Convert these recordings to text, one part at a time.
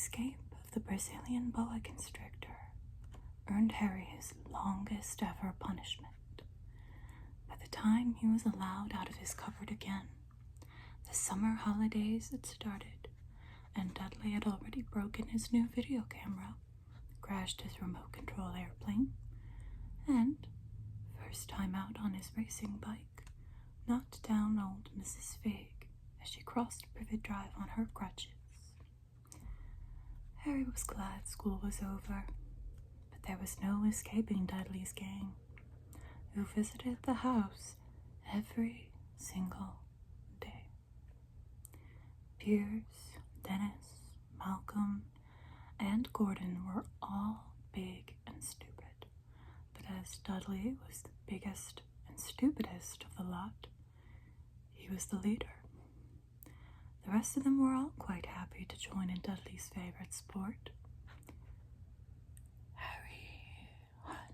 escape of the Brazilian boa constrictor earned Harry his longest ever punishment. By the time he was allowed out of his cupboard again, the summer holidays had started, and Dudley had already broken his new video camera, crashed his remote control airplane, and, first time out on his racing bike, knocked down old Mrs. Fig as she crossed Privet Drive on her crutches. Harry was glad school was over, but there was no escaping Dudley's gang, who visited the house every single day. Piers, Dennis, Malcolm, and Gordon were all big and stupid, but as Dudley was the biggest and stupidest of the lot, he was the leader. The rest of them were all quite happy to join in Dudley's favorite sport, Harry hunting.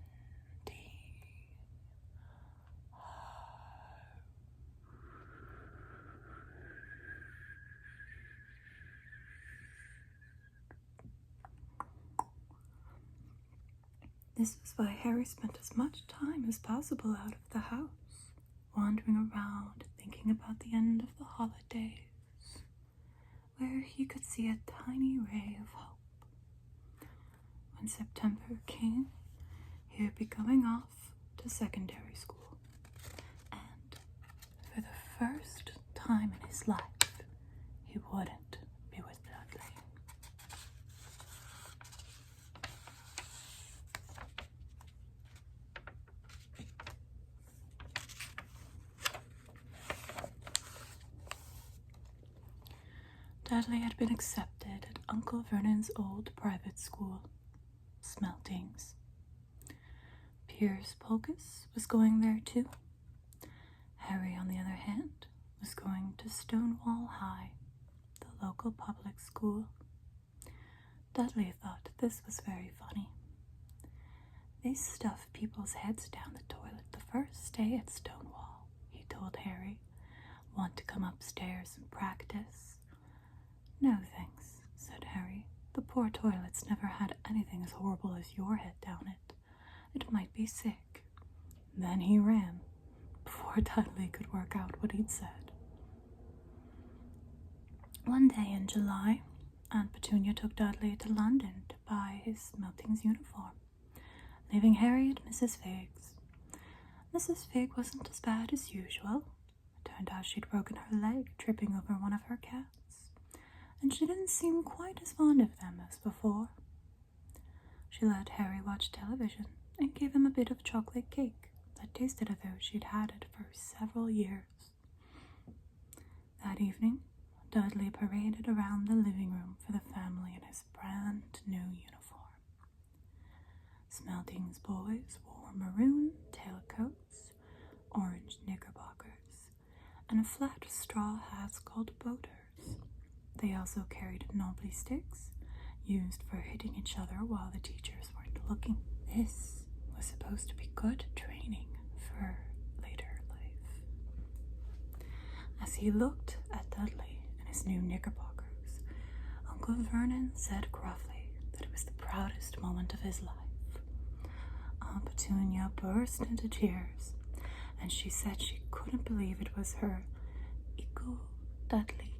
This was why Harry spent as much time as possible out of the house, wandering around, thinking about the end of the holidays, where he could see a tiny ray of hope. When September came, he would be going off to secondary school, and for the first time in his life, he wouldn't be with Dudley. Dudley had been accepted at Uncle Vernon's old private school, Smeltings. Piers Polkus was going there too. Harry, on the other hand, was going to Stonewall High, the local public school. Dudley thought this was very funny. They stuff people's heads down the toilet the first day at Stonewall, he told Harry. Want to come upstairs and practice? No, thanks, said Harry. The poor toilet's never had anything as horrible as your head down it. It might be sick. Then he ran, before Dudley could work out what he'd said. One day in July, Aunt Petunia took Dudley to London to buy his Smeltings uniform, leaving Harry at Mrs. Fig's. Mrs. Fig wasn't as bad as usual. It turned out she'd broken her leg tripping over one of her cats, and she didn't seem quite as fond of them as before. She let Harry watch television and gave him a bit of chocolate cake that tasted as though she'd had it for several years. That evening, Dudley paraded around the living room for the family in his brand new uniform. Smeltings boys wore maroon tailcoats, orange knickerbockers, and flat straw hats called boaters. They also carried knobbly sticks, used for hitting each other while the teachers weren't looking. This was supposed to be good training for later life. As he looked at Dudley in his new knickerbockers, Uncle Vernon said gruffly that it was the proudest moment of his life. Aunt Petunia burst into tears, and she said she couldn't believe it was her Ico Dudleykins.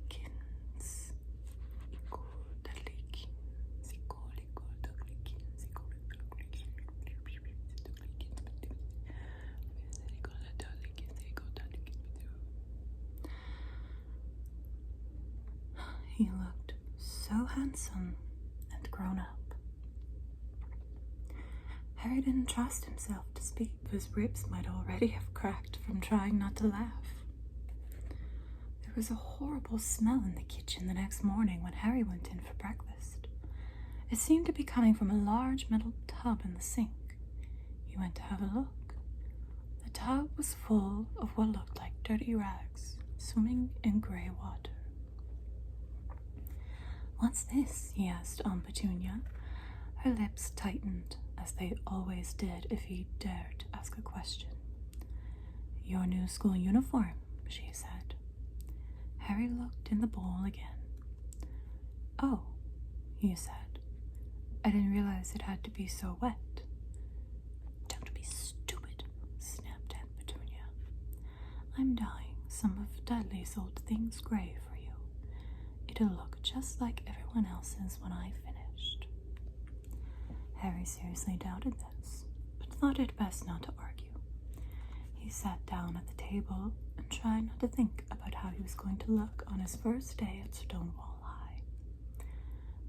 He looked so handsome and grown up. Harry didn't trust himself to speak. His ribs might already have cracked from trying not to laugh. There was a horrible smell in the kitchen the next morning when Harry went in for breakfast. It seemed to be coming from a large metal tub in the sink. He went to have a look. The tub was full of what looked like dirty rags, swimming in grey water. "What's this?" he asked Aunt Petunia. Her lips tightened, as they always did if he dared to ask a question. "Your new school uniform," she said. Harry looked in the bowl again. "Oh, he said. I didn't realize it had to be so wet. Don't be stupid, snapped Aunt Petunia. I'm dyeing some of Dudley's old things gray for you. It'll look just like everyone else's when I finished. Harry seriously doubted this, but thought it best not to argue. He sat down at the table and tried not to think about how he was going to look on his first day at Stonewall High.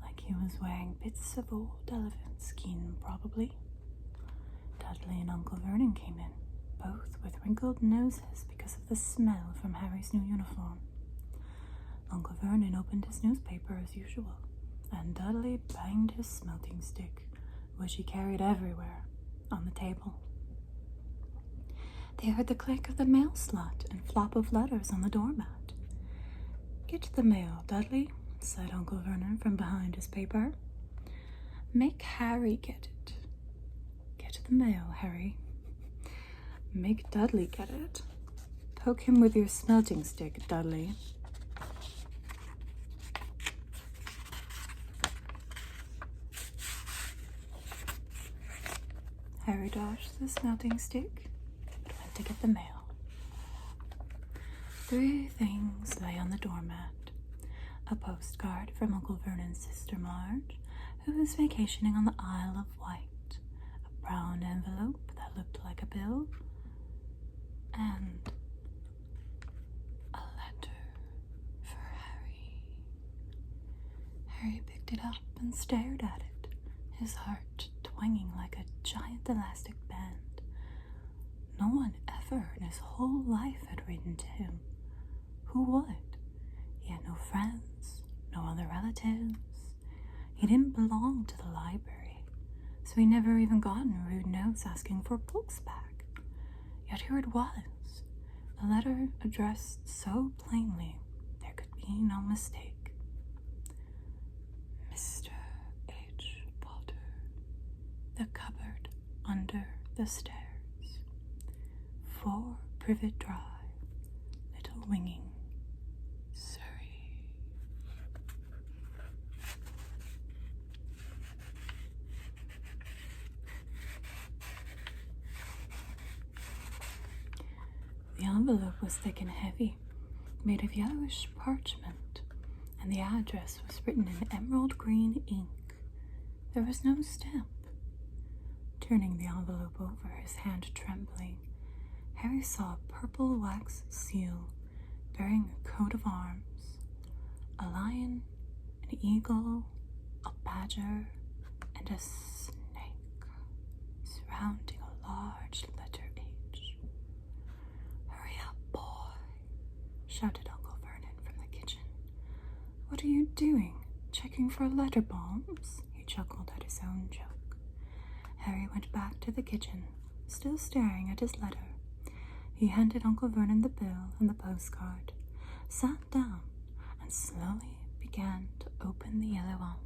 Like he was wearing bits of old elephant skin, probably. Dudley and Uncle Vernon came in, both with wrinkled noses because of the smell from Harry's new uniform. Uncle Vernon opened his newspaper as usual, and Dudley banged his smelting stick, which he carried everywhere, on the table. They heard the click of the mail slot and flop of letters on the doormat. Get the mail, Dudley, said Uncle Vernon from behind his paper. Make Harry get it. Get the mail, Harry. Make Dudley get it. Poke him with your smelting stick, Dudley. Harry dodged the smelting stick and went to get the mail. 3 things lay on the doormat. A postcard from Uncle Vernon's sister Marge, who was vacationing on the Isle of Wight, a brown envelope that looked like a bill, and a letter for Harry. Harry picked it up and stared at it, his heart twanging like a giant elastic band. No one ever in his whole life had written to him. Who would? He had no friends, no other relatives. He didn't belong to the library, so he never even gotten rude notes asking for books back. Yet here it was, a letter addressed so plainly there could be no mistake. Mr. H. Potter, the cupboard under the stairs, 4 Privet Drive, Little Winging, Surrey. The envelope was thick and heavy, made of yellowish parchment, and the address was written in emerald green ink. There was no stamp. Turning the envelope over, his hand trembling, Harry saw a purple wax seal bearing a coat of arms, a lion, an eagle, a badger, and a snake, surrounding a large letter H. Hurry up, boy, shouted Uncle Vernon from the kitchen. What are you doing? Checking for letter bombs? He chuckled at his own joke. Harry went back to the kitchen, still staring at his letter. He handed Uncle Vernon the bill and the postcard, sat down, and slowly began to open the yellow envelope.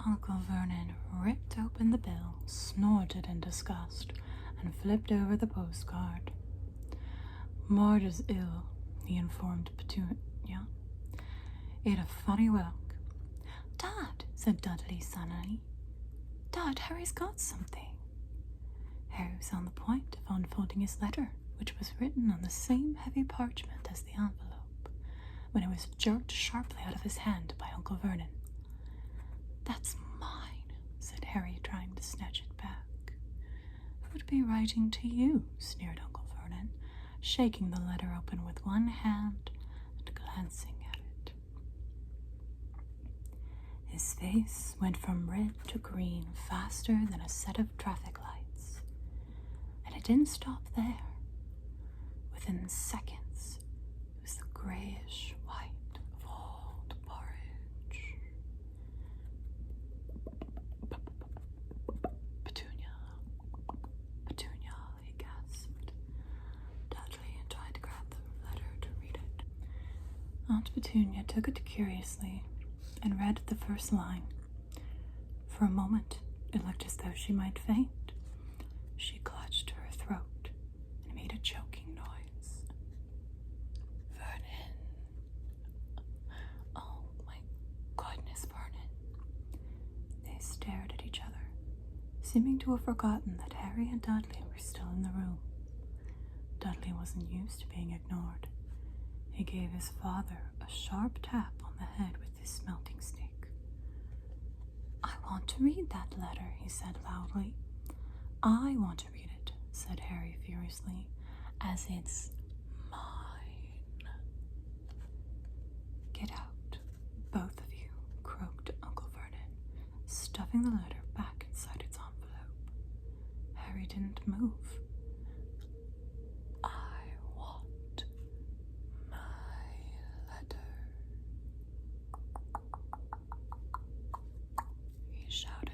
Uncle Vernon ripped open the bill, snorted in disgust, and flipped over the postcard. Marge is ill, he informed Petunia. It a funny look. Dad, said Dudley suddenly. Dad, Harry's got something. Harry was on the point of unfolding his letter, which was written on the same heavy parchment as the envelope, when it was jerked sharply out of his hand by Uncle Vernon. That's mine, said Harry, trying to snatch it back. Who'd be writing to you? Sneered Uncle Vernon, shaking the letter open with one hand and glancing at it. His face went from red to green faster than a set of traffic lights. And it didn't stop there. Within seconds, it was the grayish white of old porridge. Petunia, he gasped. Dudley tried to grab the letter to read it. Aunt Petunia took it curiously and read the first line. For a moment, it looked as though she might faint. She clutched her throat and made a choking noise. Vernon, seeming to have forgotten that Harry and Dudley were still in the room. Dudley wasn't used to being ignored. He gave his father a sharp tap on the head with his smelting stick. "I want to read that letter," he said loudly. "I want to read it," said Harry furiously, "as it's mine." "Get out, both of you," croaked Uncle Vernon, stuffing the letter back inside its envelope. Harry didn't move. "I want my letter," he shouted.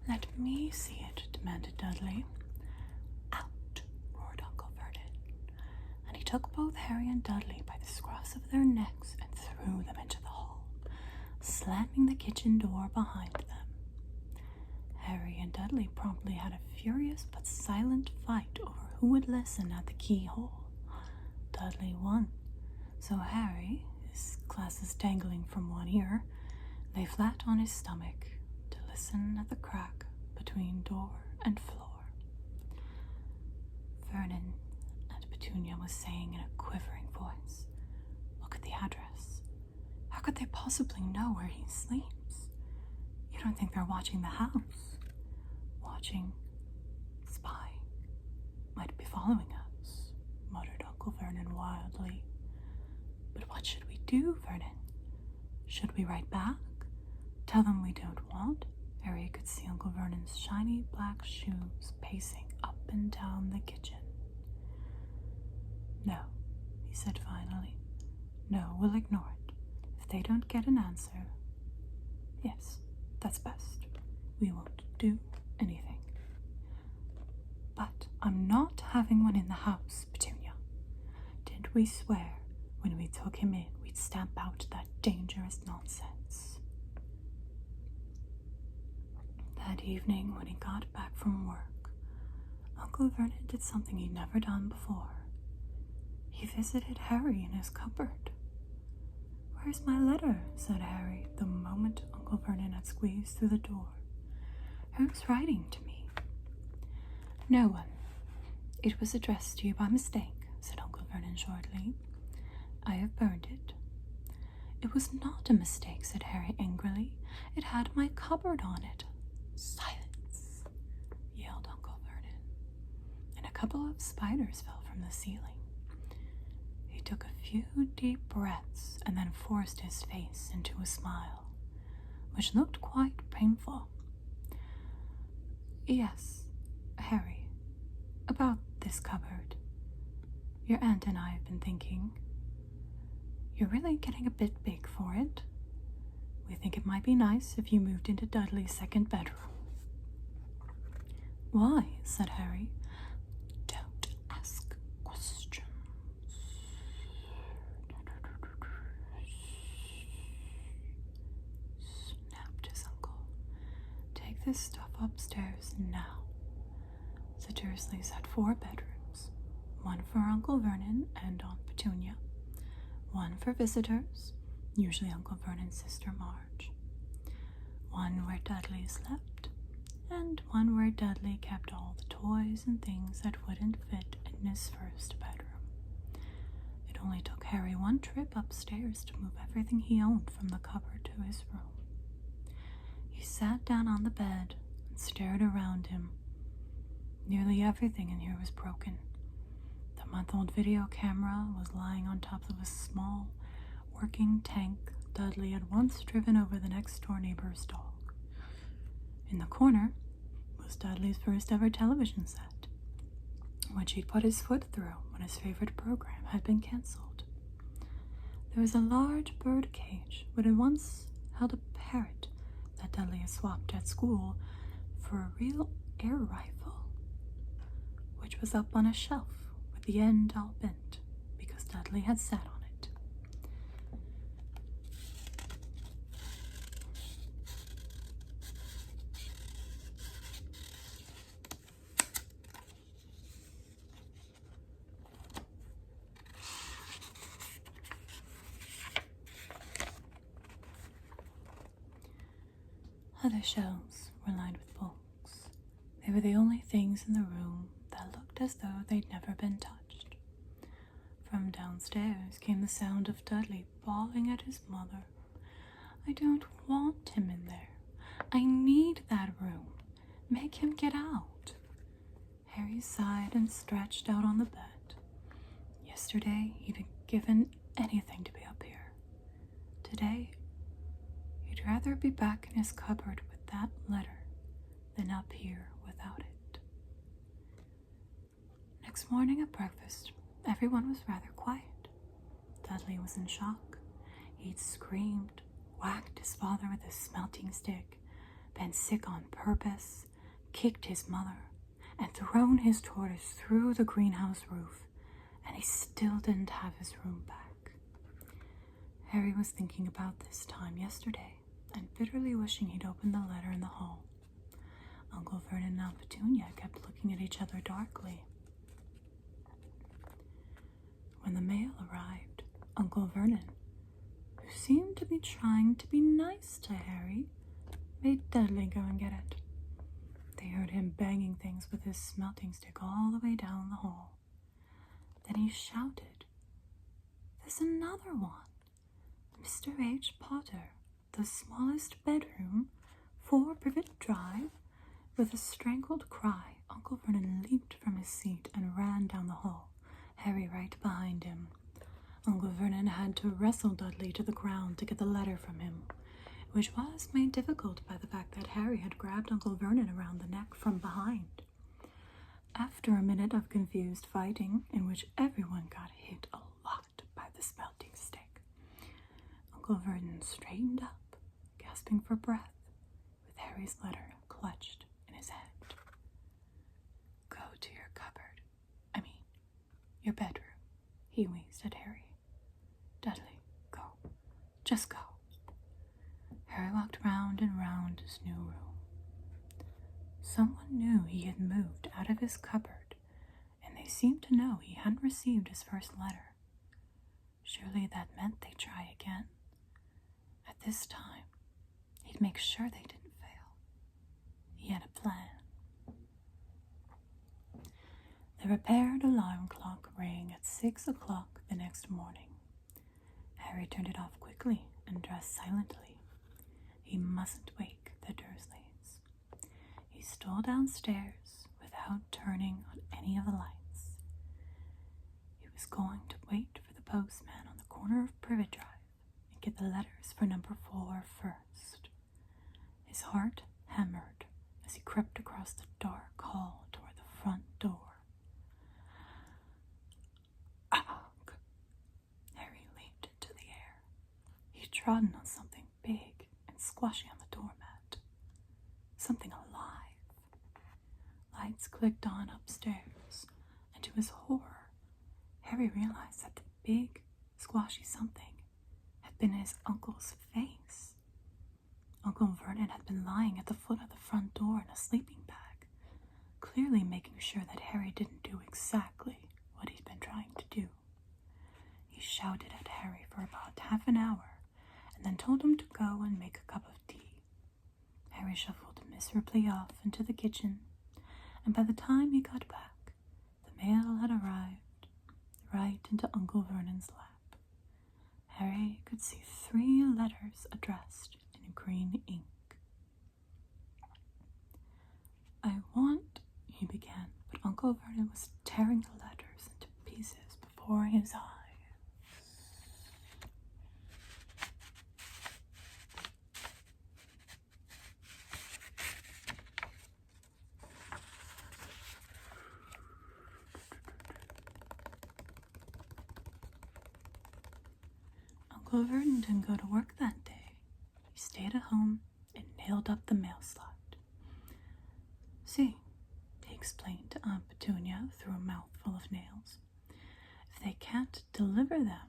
"Let me see it," demanded Dudley. "Out," roared Uncle Vernon, and he took both Harry and Dudley by the scruffs of their necks and threw them into the hall, slamming the kitchen door behind them. Harry and Dudley promptly had a furious but silent fight over who would listen at the keyhole. Dudley won, so Harry, his glasses dangling from one ear, lay flat on his stomach to listen at the crack between door and floor. Vernon, Aunt Petunia was saying in a quivering voice, "Look at the address. How could they possibly know where he sleeps? You don't think they're watching the house? Watching, spying, might be following us," muttered Uncle Vernon wildly. "But what should we do, Vernon? Should we write back? Tell them we don't want?" Harry could see Uncle Vernon's shiny black shoes pacing up and down the kitchen. "No," he said finally. "No, we'll ignore it. If they don't get an answer, yes, that's best. We won't do anything. But I'm not having one in the house, Petunia. Didn't we swear when we took him in we'd stamp out that dangerous nonsense?" That evening, when he got back from work, Uncle Vernon did something he'd never done before. He visited Harry in his cupboard. "Where's my letter?" said Harry, the moment Uncle Vernon had squeezed through the door. "Who's writing to me?" "No one. It was addressed to you by mistake," said Uncle Vernon shortly. "I have burned it." "It was not a mistake," said Harry angrily. "It had my cupboard on it." "Silence!" yelled Uncle Vernon, and a couple of spiders fell from the ceiling. He took a few deep breaths and then forced his face into a smile, which looked quite painful. "Yes, Harry, about this cupboard. Your aunt and I have been thinking. You're really getting a bit big for it. We think it might be nice if you moved into Dudley's second bedroom." "Why?" said Harry. "Don't ask questions," snapped his uncle. "Take this stuff upstairs now." The Dursleys had 4 bedrooms, one for Uncle Vernon and Aunt Petunia, one for visitors, usually Uncle Vernon's sister Marge, one where Dudley slept, and one where Dudley kept all the toys and things that wouldn't fit in his first bedroom. It only took Harry one trip upstairs to move everything he owned from the cupboard to his room. He sat down on the bed and stared around him. Nearly everything in here was broken. The month-old video camera was lying on top of a small, working tank Dudley had once driven over the next-door neighbor's dog. In the corner was Dudley's first ever television set, which he'd put his foot through when his favorite program had been cancelled. There was a large bird cage which had once held a parrot that Dudley had swapped at school for a real air rifle, which was up on a shelf with the end all bent because Dudley had sat on it. other shelves were lined with books. They were the only things in the room that looked as though they'd never been touched. From downstairs came the sound of Dudley bawling at his mother. "I don't want him in there. I need that room. Make him get out." Harry sighed and stretched out on the bed. Yesterday, he'd have given anything to be up here. Today, he'd rather be back in his cupboard with that letter than up here without it. Next morning at breakfast, everyone was rather quiet. Dudley was in shock. He'd screamed, whacked his father with a smelting stick, been sick on purpose, kicked his mother, and thrown his tortoise through the greenhouse roof, and he still didn't have his room back. Harry was thinking about this time yesterday and bitterly wishing he'd opened the letter in the hall. Uncle Vernon and Aunt Petunia kept looking at each other darkly. When the mail arrived, Uncle Vernon, who seemed to be trying to be nice to Harry, made Dudley go and get it. They heard him banging things with his smelting stick all the way down the hall. Then he shouted, "There's another one! Mr. H. Potter, the smallest bedroom, 4 Privet Drive." With a strangled cry, Uncle Vernon leaped from his seat and ran down the hall, Harry right behind him. Uncle Vernon had to wrestle Dudley to the ground to get the letter from him, which was made difficult by the fact that Harry had grabbed Uncle Vernon around the neck from behind. After a minute of confused fighting, in which everyone got hit a lot by the smelting stick, Uncle Vernon straightened up, gasping for breath, with Harry's letter clutched in his hand. "Go to your cupboard. Your bedroom," he wheezed at Harry. "Dudley, go. Just go." Harry walked round and round his new room. Someone knew he had moved out of his cupboard, and they seemed to know he hadn't received his first letter. Surely that meant they'd try again. At this time, he'd make sure they didn't fail. He had a plan. The repaired alarm clock rang at 6 o'clock the next morning. Harry turned it off quickly and dressed silently. He mustn't wake the Dursleys. He stole downstairs without turning on any of the lights. He was going to wait for the postman on the corner of Privet Drive and get the letters for number 4 first. His heart hammered as he crept across the dark hall toward the front door. Ugh! Harry leaped into the air. He had trodden on something big and squashy on the doormat. Something alive. Lights clicked on upstairs, and to his horror, Harry realized that the big, squashy something had been his uncle's face. Uncle Vernon had been lying at the foot of the front door in a sleeping bag, clearly making sure that Harry didn't do exactly what he'd been trying to do. He shouted at Harry for about half an hour, and then told him to go and make a cup of tea. Harry shuffled miserably off into the kitchen, and by the time he got back, the mail had arrived right into Uncle Vernon's lap. Harry could see 3 letters addressed in green ink. "I want," he began, but Uncle Vernon was tearing the letters into pieces before his eyes. Uncle Vernon didn't go to work that day. He stayed at home and nailed up the mail slot. "See," he explained to Aunt Petunia through a mouthful of nails, "if they can't deliver them,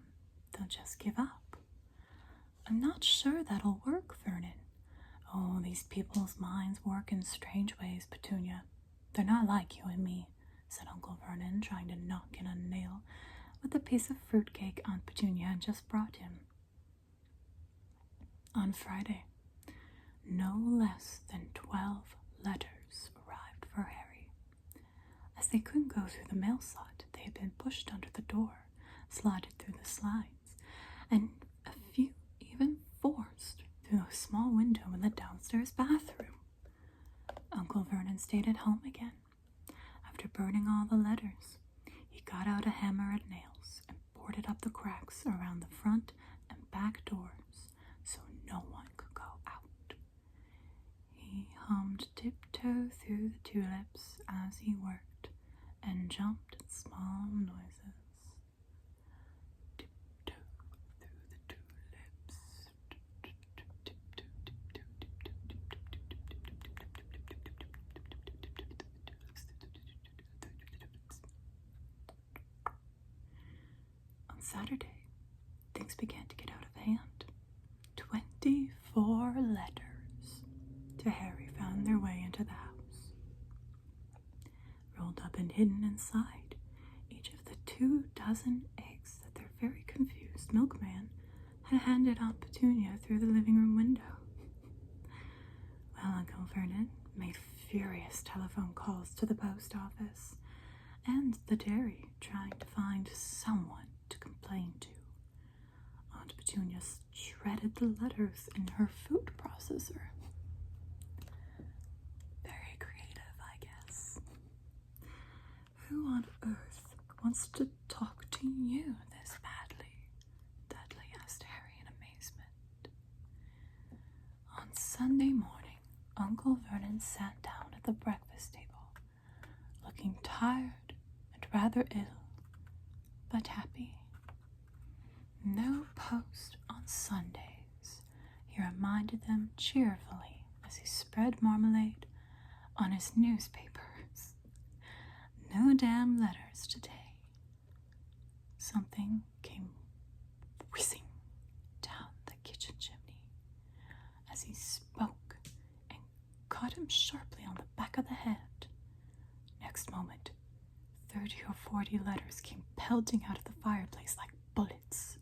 they'll just give up." "I'm not sure that'll work, Vernon." "Oh, these people's minds work in strange ways, Petunia. They're not like you and me," said Uncle Vernon, trying to knock in a nail with a piece of fruitcake Aunt Petunia had just brought him. On Friday, No less than 12 letters arrived for Harry. As they couldn't go through the mail slot, they had been pushed under the door, slotted through the slides, and a few even forced through a small window in the downstairs bathroom. Uncle Vernon stayed at home again. After burning all the letters, he got out a hammer and nails and boarded up the cracks around the front and back doors so no one could go out. He hummed Tiptoe Through the Tulips as he worked and jumped at small noises. Tiptoe through the tulips. On Saturday, things began to get out of hand. 24 letters to Harry found their way into the house. Rolled up and hidden inside each of the 24 eggs that their very confused milkman had handed Aunt Petunia through the living room window. Well, Uncle Vernon made furious telephone calls to the post office and the dairy, trying to find someone to complain to. Aunt Petunia shredded the letters in her food processor. Very creative, I guess. Who on earth wants to talk to you this badly? Dudley asked Harry in amazement. On Sunday morning, Uncle Vernon sat down at the breakfast table, looking tired and rather ill, but happy. No post on Sundays, he reminded them cheerfully as he spread marmalade on his newspapers. No damn letters today. Something came whizzing down the kitchen chimney as he spoke and caught him sharply on the back of the head. Next moment, 30 or 40 letters came pelting out of the fireplace like bullets.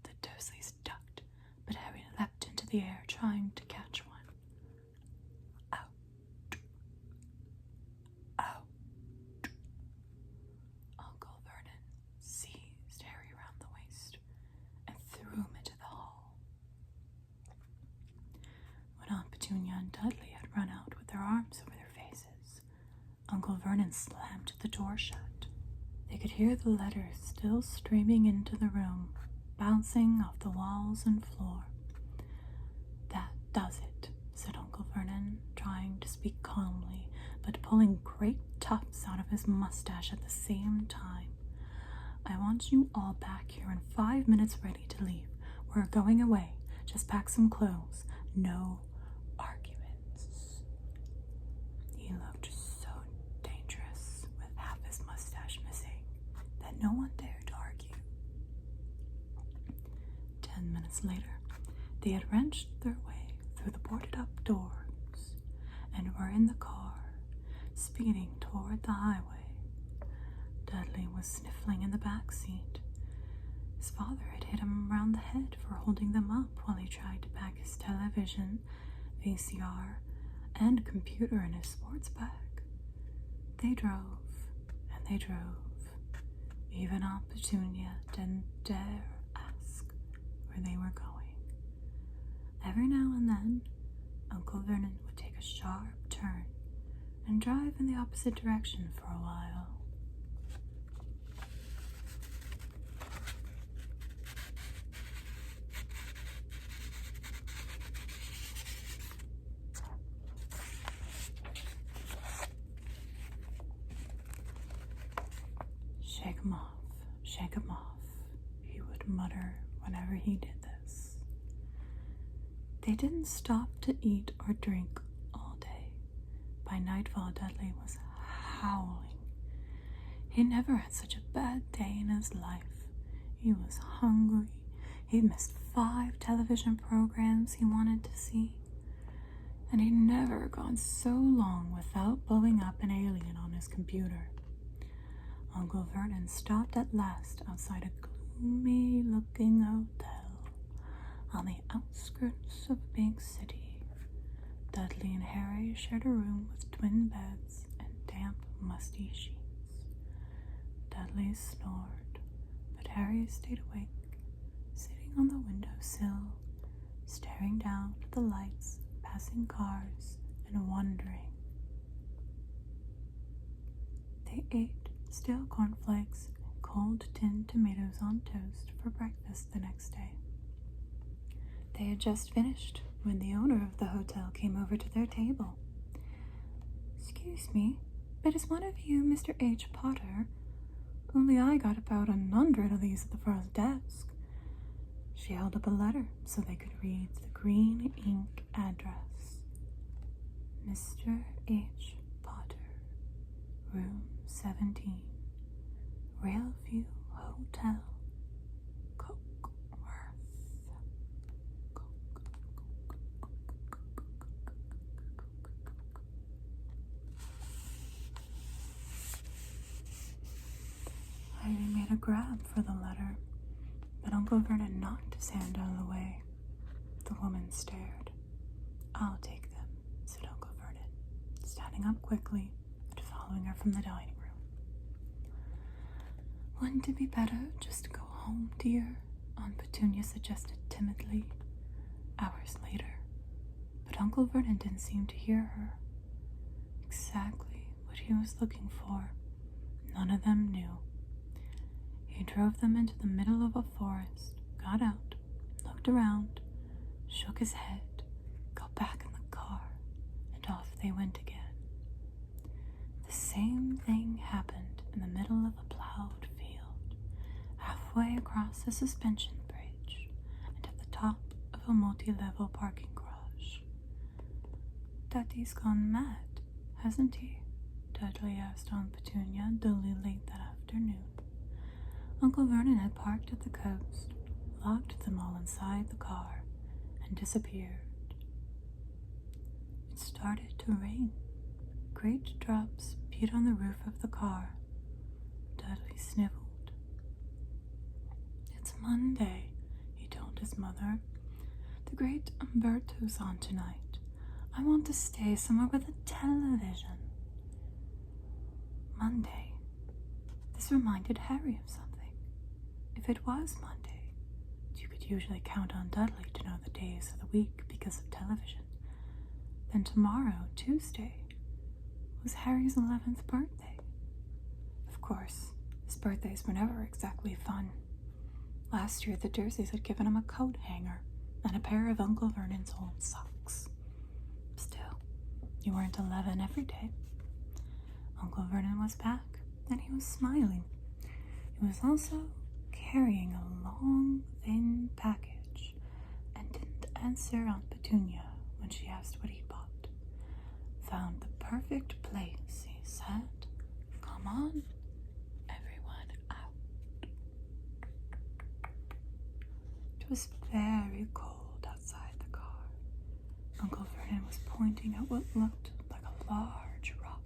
The Dursleys ducked, but Harry leapt into the air, trying to catch one. Out. Out. Uncle Vernon seized Harry round the waist and threw him into the hall. When Aunt Petunia and Dudley had run out with their arms over their faces, Uncle Vernon slammed the door shut. They could hear the letters still streaming into the room, bouncing off the walls and floor. That does it, said Uncle Vernon, trying to speak calmly, but pulling great tufts out of his mustache at the same time. I want you all back here in 5 minutes ready to leave. We're going away. Just pack some clothes. No arguments. He looked so dangerous with half his mustache missing that no one dared to argue. 10 minutes later, they had wrenched their way through the boarded-up doors and were in the car, speeding toward the highway. Dudley was sniffling in the back seat. His father had hit him around the head for holding them up while he tried to pack his television, VCR, and computer in his sports bag. They drove, and they drove. Even Aunt Petunia didn't dare ask where they were going. Every now and then, Uncle Vernon would take a sharp turn and drive in the opposite direction for a while. Shake 'em off, he would mutter whenever he did this. They didn't stop to eat or drink all day. By nightfall, Dudley was howling. He never had such a bad day in his life. He was hungry. He'd missed 5 television programs he wanted to see. And he'd never gone so long without blowing up an alien on his computer. Uncle Vernon stopped at last outside a gloomy-looking hotel on the outskirts of a big city Dudley and Harry shared a room with twin beds and damp, musty sheets. Dudley snored, but Harry stayed awake, sitting on the windowsill, staring down at the lights, passing cars, and wondering. They ate stale cornflakes and cold tinned tomatoes on toast for breakfast the next day. They had just finished when the owner of the hotel came over to their table. "Excuse me, but is one of you Mr. H. Potter? Only I got about 100 of these at the front desk." She held up a letter so they could read the green ink address. Mr. H. Potter, room 17, Railview Hotel, Cokeworth. Harry made a grab for the letter, but Uncle Vernon knocked his hand out of the way. The woman stared. "I'll take them," said Uncle Vernon, standing up quickly and following her from the dining room. "Wouldn't it be better just to go home, dear?" Aunt Petunia suggested timidly, hours later. But Uncle Vernon didn't seem to hear her. Exactly what he was looking for, none of them knew. He drove them into the middle of a forest, got out, looked around, shook his head, got back in the car, and off they went again. The same thing happened in the middle of a plowed field, halfway across a suspension bridge, and at the top of a multi-level parking garage. "Daddy's gone mad, hasn't he?" Dudley asked Aunt Petunia dully late that afternoon. Uncle Vernon had parked at the coast, locked them all inside the car, and disappeared. It started to rain. Great drops beat on the roof of the car. Dudley sniveled. "It's Monday," he told his mother. "The great Umberto's on tonight. I want to stay somewhere with a television." Monday. This reminded Harry of something. If it was Monday, you could usually count on Dudley to know the days of the week because of television. Then tomorrow, Tuesday, was Harry's 11th birthday. Of course, his birthdays were never exactly fun. Last year, the Dursleys had given him a coat hanger and a pair of Uncle Vernon's old socks. Still, you weren't 11 every day. Uncle Vernon was back, and he was smiling. He was also carrying a long, thin package, and didn't answer Aunt Petunia when she asked what he bought. "Found the perfect place," he said. "Come on, everyone out." It was very cold outside the car. Uncle Vernon was pointing at what looked like a large rock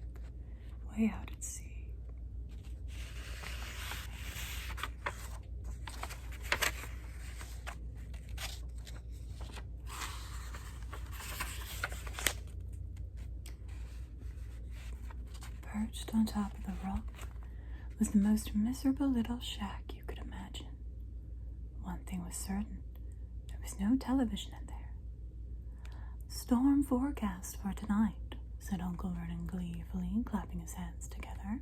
way out at sea. Perched on top of the rock was the most miserable little shack you could imagine. One thing was certain, there was no television in there. "Storm forecast for tonight," said Uncle Vernon gleefully, clapping his hands together.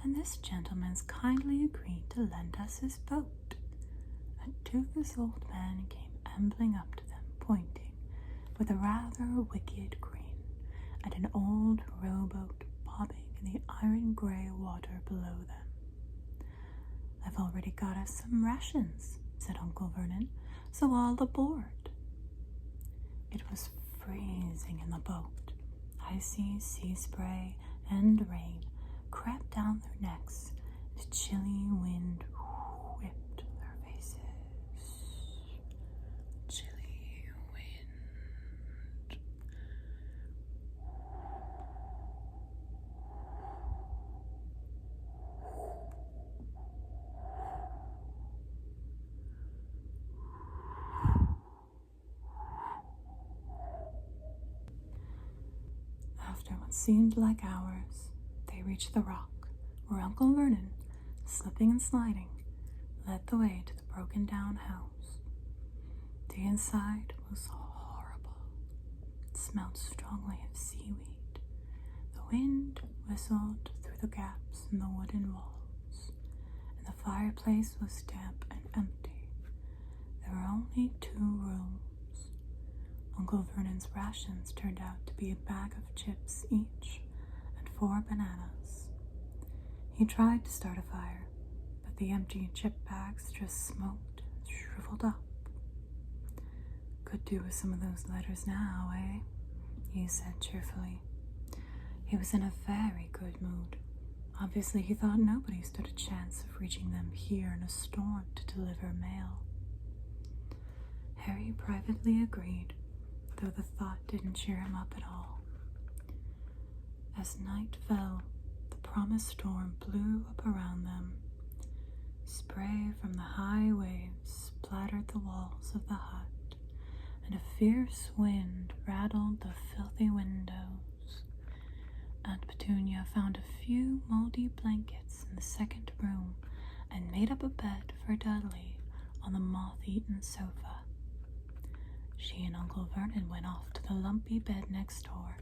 "And this gentleman's kindly agreed to lend us his boat." A toothless old man came ambling up to them, pointing, with a rather wicked grin, at an old rowboat bobbing in the iron-gray water below them. "I've already got us some rations," said Uncle Vernon, "so all aboard." It was freezing in the boat. Icy sea spray and rain crept down their necks, and a chilly wind whipped their faces. Chilly wind. what seemed like hours, they reached the rock where Uncle Vernon, slipping and sliding, led the way to the broken-down house. The inside was horrible. It smelled strongly of seaweed. The wind whistled through the gaps in the wooden walls, and the fireplace was damp and empty. There were only 2 rooms. Uncle Vernon's rations turned out to be a bag of chips each and 4 bananas. He tried to start a fire, but the empty chip bags just smoked and shriveled up. Could do with some of those letters now, eh? He said cheerfully. He was in a very good mood. Obviously, he thought nobody stood a chance of reaching them here in a storm to deliver mail. Harry privately agreed, though the thought didn't cheer him up at all. As night fell, the promised storm blew up around them. Spray from the high waves splattered the walls of the hut, and a fierce wind rattled the filthy windows. Aunt Petunia found a few moldy blankets in the second room and made up a bed for Dudley on the moth-eaten sofa. She and Uncle Vernon went off to the lumpy bed next door,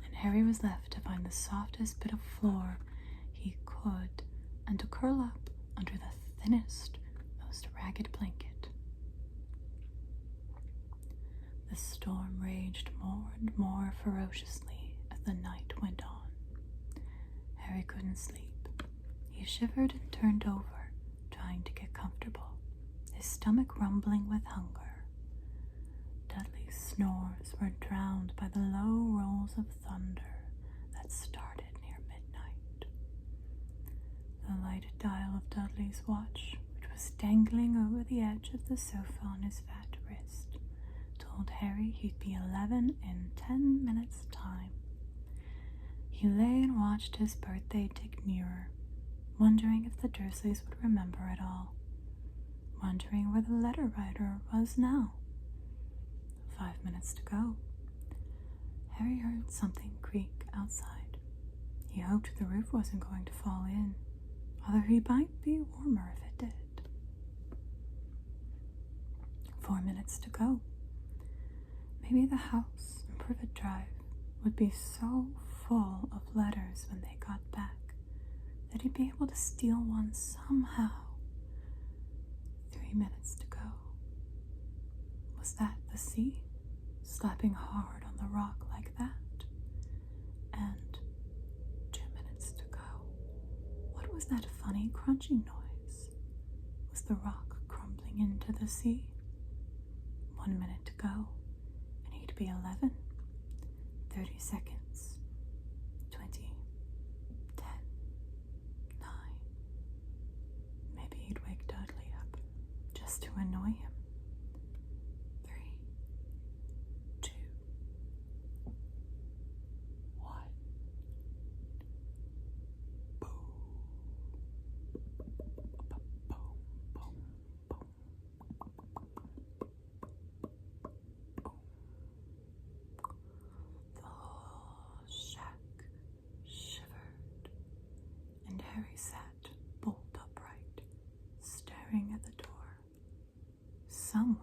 and Harry was left to find the softest bit of floor he could and to curl up under the thinnest, most ragged blanket. The storm raged more and more ferociously as the night went on. Harry couldn't sleep. He shivered and turned over, trying to get comfortable, his stomach rumbling with hunger. Dudley's snores were drowned by the low rolls of thunder that started near midnight. The lighted dial of Dudley's watch, which was dangling over the edge of the sofa on his fat wrist, told Harry he'd be 11 in 10 minutes' time. He lay and watched his birthday tick nearer, wondering if the Dursleys would remember it all, wondering where the letter writer was now. 5 minutes to go. Harry heard something creak outside. He hoped the roof wasn't going to fall in, although he might be warmer if it did. 4 minutes to go. Maybe the house in Privet Drive would be so full of letters when they got back that he'd be able to steal one somehow. 3 minutes to go. Was that the sea, slapping hard on the rock like that? And 2 minutes to go. What was that funny crunching noise? Was the rock crumbling into the sea? 1 minute to go, and he'd be 11. 30 seconds. 20. 10. 9. Maybe he'd wake Dudley up, just to annoy him. 3, 2, 1. Boom. Boom, boom, boom. The whole shack shivered, and Harry sat bolt upright, staring at the door. Someone